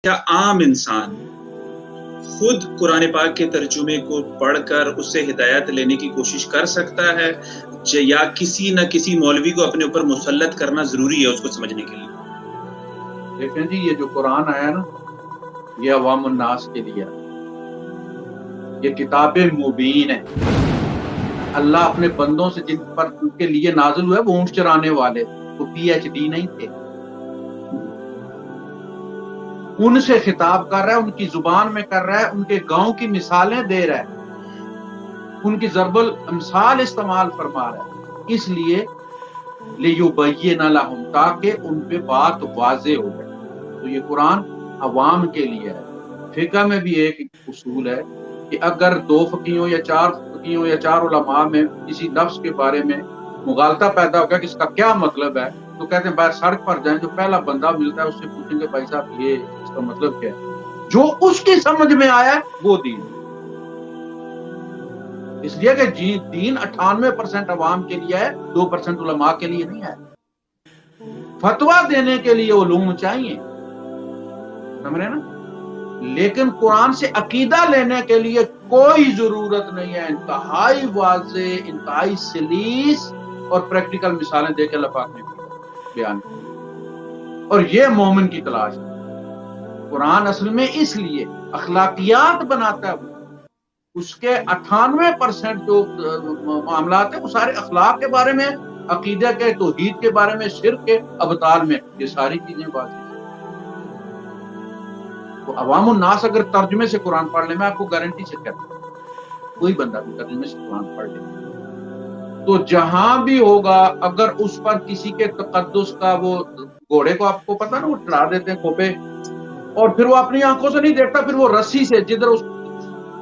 क्या आम इंसान खुद कुरान पाक के तर्जुमे को पढ़कर उससे हिदायत लेने की कोशिश कर सकता है, या किसी न किसी मौलवी को अपने ऊपर मुसल्लत करना जरूरी है उसको समझने के लिए? देखें जी, ये जो कुरान आया ना, ये अवामुन नास के लिए, ये किताब मुबीन है। अल्लाह अपने बंदों से जिन पर उनके लिए नाजिल हुआ है, वो ऊंट चराने वाले, वो PhD नहीं थे, उनसे खिताब कर रहा है, उनकी जुबान में कर रहा है, उनके गांव की मिसालें दे रहा है, उनकी ज़रबुल अमसाल इस्तेमाल फरमा रहा है, इसलिए लियुबय्यिन लहुम, ताकि उन पे बात वाज़ेह हो जाए। तो ये कुरान अवाम के लिए है। फिक़ह में भी एक उसूल है कि अगर 2 फ़क़ीहों या 4 फ़क़ीहों या 4 उलमा में किसी लफ्ज़ के बारे में मुगालता पैदा हो गया कि इसका क्या मतलब है, तो कहते हैं बाहर सड़क पर जाएं, जो पहला बंदा मिलता है उससे पूछेंगे भाई साहब ये इसका मतलब क्या है, जो उसकी समझ में आया वो दीन। इसलिए कि दीन 98% अवाम के लिए है, 2% उलमा के लिए नहीं है। फतवा देने के लिए उलूम चाहिए, समझ रहे ना, लेकिन कुरान से अकीदा लेने के लिए कोई जरूरत नहीं है। इंतहाई वाज़े, इंतहाई सलीस और प्रैक्टिकल मिसालें देकर अल्लाह पाक ने बयान की, और ये मोमिन की तलाश है। कुरान असल में इसलिए अखलाकियात बनाता है, उसके 98% जो मामलात है वो सारे अखलाक के बारे में, अकीदा के, तौहीद के बारे में, शिर्क के अबताल में, ये सारी चीजें बात है। तो अवामुन नास अगर तर्जुमे से कुरान पढ़ ले, मैं आपको गारंटी से कहता हूं, कोई बंदा भी तर्जुमे से कुरान पढ़ ले, तो जहां भी होगा, अगर उस पर किसी के तकद्दुस का, वो घोड़े को आपको पता ना, वो चढ़ा देते हैं खोपे, और फिर वो अपनी आंखों से नहीं देखता, फिर वो रस्सी से जिधर उस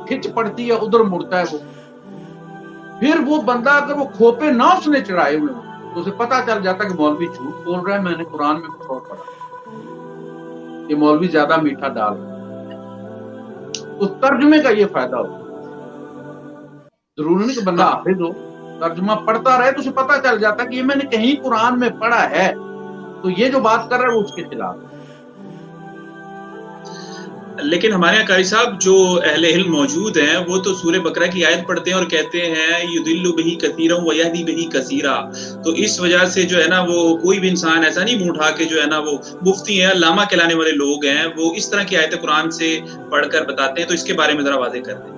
खिंच पड़ती है उधर मुड़ता है वो। फिर वो बंदा अगर वो खोपे ना उसने चढ़ाए हुए तो उसे पता चल जाता कि मौलवी झूठ बोल रहा है, मैंने कुरान में कुछ और पढ़ा, ये मौलवी ज्यादा मीठा डाल रहा है। तो तर्जुमे का ये फायदा हो, जरूरी नहीं कि बंदा हाफिज हो, तर्जुमा पढ़ता रहे तो उसे पता चल जाता कि ये मैंने कहीं कुरान में पढ़ा है, तो ये जो बात कर रहा है वो उसके खिलाफ है। लेकिन हमारे यहाँ कारी साहब जो अहले इल्म मौजूद हैं वो तो सूरह बकरा की आयत पढ़ते हैं और कहते हैं युदिल्लु बिही कसीरा व यहदी बिही कसीरा। तो इस वजह से जो है ना, वो कोई भी इंसान ऐसा नहीं मुंह उठा के जो है ना, वो मुफ्ती हैं, अल्लामा कहलाने वाले लोग हैं, वो इस तरह की आयत कुरान से पढ़कर बताते हैं। तो इसके बारे में जरा वाज़ेह कर दें।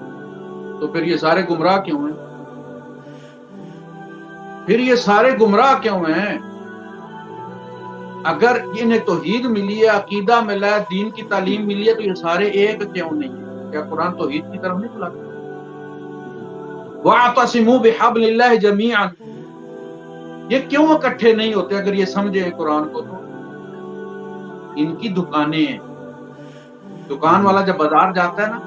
तो फिर ये सारे गुमराह क्यों हैं? फिर ये सारे गुमराह क्यों हैं? अगर इन्हें तौहीद मिली है, अकीदा मिला है, दीन की तालीम मिली है, तो ये सारे एक क्यों नहीं है? क्या कुरान तौहीद की तरफ नहीं बुलाता? वअतसिमू बिहब्लिल्लाहि जमीअन, ये क्यों इकट्ठे नहीं होते? अगर ये समझे कुरान को, तो इनकी दुकानें हैं। दुकान वाला जब बाजार जाता है ना,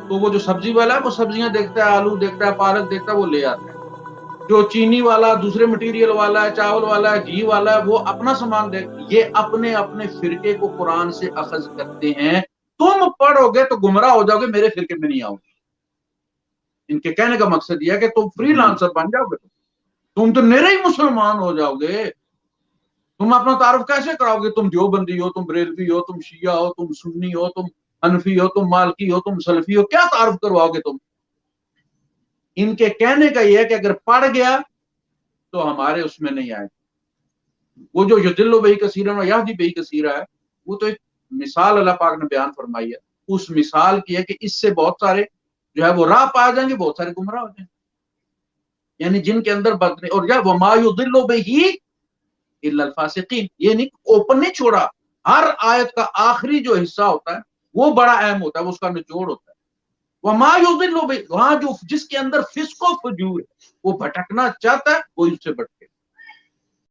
तो वो जो सब्जी वाला है वो सब्जियां देखता है, आलू देखता है, पालक देखता है, वो ले आता है। जो चीनी वाला, दूसरे मटेरियल वाला है, चावल वाला है, घी वाला है, वो अपना सामान देख, ये अपने अपने फिरके को कुरान से अखज करते हैं। तुम पढ़ोगे तो गुमराह हो जाओगे, मेरे फिरके में नहीं आओगे। इनके कहने का मकसद यह है कि तुम फ्रीलांसर बन जाओगे, तुम तो मेरे ही मुसलमान हो जाओगे। तुम अपना तारुफ कैसे कराओगे? तुम देवबंदी हो, तुम बरेलवी हो, तुम शिया हो, तुम सुन्नी हो, तुम हनफी हो, तुम मालकी हो, तुम सलफी हो, क्या तारुफ करवाओगे तुम? इनके कहने का यह है कि अगर पढ़ गया तो हमारे उसमें नहीं आएगा। वो जो युदिल्लु बिही कसीरा व यहदी बिही कसीरा है, वो तो एक मिसाल अल्लाह पाक ने बयान फरमाई है। उस मिसाल की है कि इससे बहुत सारे जो है वो राह पा जाएंगे, बहुत सारे गुमराह हो जाएंगे। यानी जिनके अंदर बदले, और या वमा युदिल्लु बिही इल्लल फासिकीन, ये नहीं ओपन नहीं छोड़ा। हर आयत का आखिरी जो हिस्सा होता है वो बड़ा अहम होता है, वो उसका निचोड़ होता है। वमा युदिल्लु बिही, वहां जो जिसके अंदर फिस्को फजूर है, वो भटकना चाहता है, वो उससे भटके।